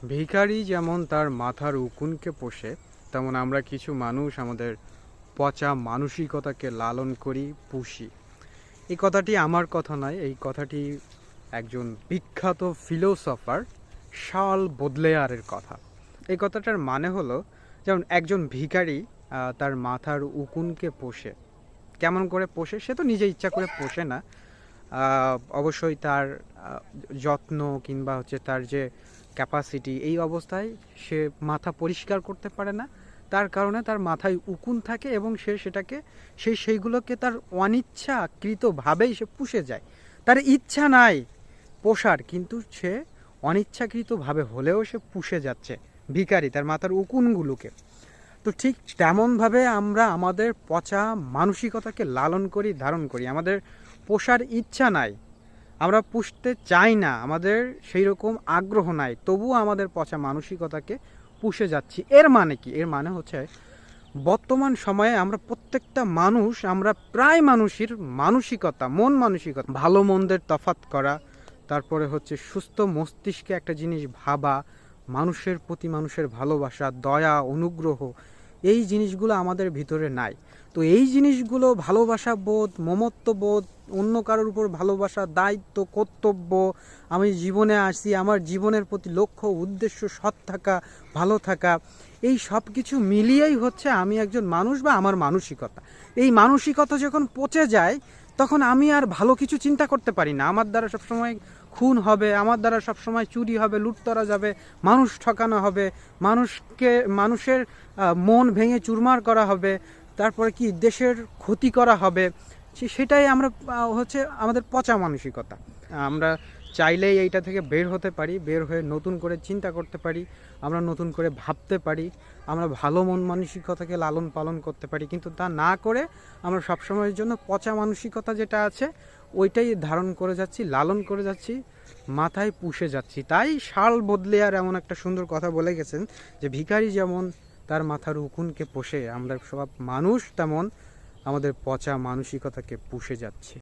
ভিখারি যেমন তার মাথার উকুনকে পোষে, তেমন আমরা কিছু মানুষ আমাদের পচা মানসিকতাকে লালন করি, পুষি। এই কথাটি আমার কথা নয়, এই কথাটি একজন বিখ্যাত ফিলোসফার শার্ল বোদলেয়ারের কথা। এই কথাটার মানে হলো, যেমন একজন ভিখারি তার মাথার উকুনকে পোষে। কেমন করে পোষে? সে তো নিজে ইচ্ছা করে পোষে না। অবশ্যই তার যত্ন কিংবা তার যে ক্যাপাসিটি, এই অবস্থায় সে মাথা পরিষ্কার করতে পারে না। তার কারণে তার মাথায় উকুন থাকে এবং সে সেটাকে সেইগুলোকে তার অনিচ্ছাকৃতভাবেই সে পুষে যায়। তার ইচ্ছা নাই পোষার, কিন্তু সে অনিচ্ছাকৃতভাবে হলেও সে পুষে যাচ্ছে ভিখারি তার মাথার উকুনগুলোকে। তো ঠিক তেমনভাবে আমরা আমাদের পচা মানসিকতাকে লালন করি, ধারণ করি। আমাদের পোষার ইচ্ছা নাই, আমরা পুষতে চাই না, আমাদের সেই রকম আগ্রহ নাই, তবুও আমাদের পচা মানসিকতাকে পুষে যাচ্ছি। এর মানে কি? এর মানে হচ্ছে, বর্তমান সময়ে আমরা প্রত্যেকটা মানুষ, আমরা প্রায় মানুষের মানসিকতা, মন মানসিকতা, ভালো মন্দের তফাৎ করা, তারপরে সুস্থ মস্তিষ্কে একটা জিনিস ভাবা, মানুষের প্রতি মানুষের ভালোবাসা, দয়া, অনুগ্রহ, এই জিনিসগুলো আমাদের ভিতরে নাই। তো এই জিনিসগুলো, ভালোবাসা বোধ, মমত্ব বোধ, অন্য কারোর উপর ভালোবাসা, দায়িত্ব, কর্তব্য, আমি জীবনে আসি, আমার জীবনের প্রতি লক্ষ্য উদ্দেশ্য, সৎ থাকা, ভালো থাকা, এই সব কিছু মিলিয়েই আমি একজন মানুষ বা আমার মানসিকতা। এই মানসিকতা যখন পচে যায়, তখন আমি আর ভালো কিছু চিন্তা করতে পারি না। আমার দ্বারা সবসময় খুন হবে, আমার দ্বারা সবসময় চুরি হবে, লুটতরা যাবে, মানুষ ঠকানো হবে, মানুষের মন ভেঙে চুরমার করা হবে, তারপরে কি দেশের ক্ষতি করা হবে। সেটাই আমরা আমাদের পচা মানসিকতা। আমরা চাইলেই এইটা থেকে বের হতে পারি, বের হয়ে নতুন করে চিন্তা করতে পারি, আমরা নতুন করে ভাবতে পারি, আমরা ভালো মন মানসিকতাকে লালন পালন করতে পারি। কিন্তু তা না করে আমরা সবসময়ের জন্য পচা মানসিকতা যেটা আছে ওইটাই ধারণ করে যাচ্ছি, লালন করে যাচ্ছি, মাথায় পুষে যাচ্ছি। তাই শার্ল বোদলেয়ার এমন একটা সুন্দর কথা বলে গেছেন যে, ভিখারি যেমন তার মাথার উকুনকে পোষে, আমরা সব মানুষ তেমন আমাদের পচা মানসিকতাকে পুষে যাচ্ছি।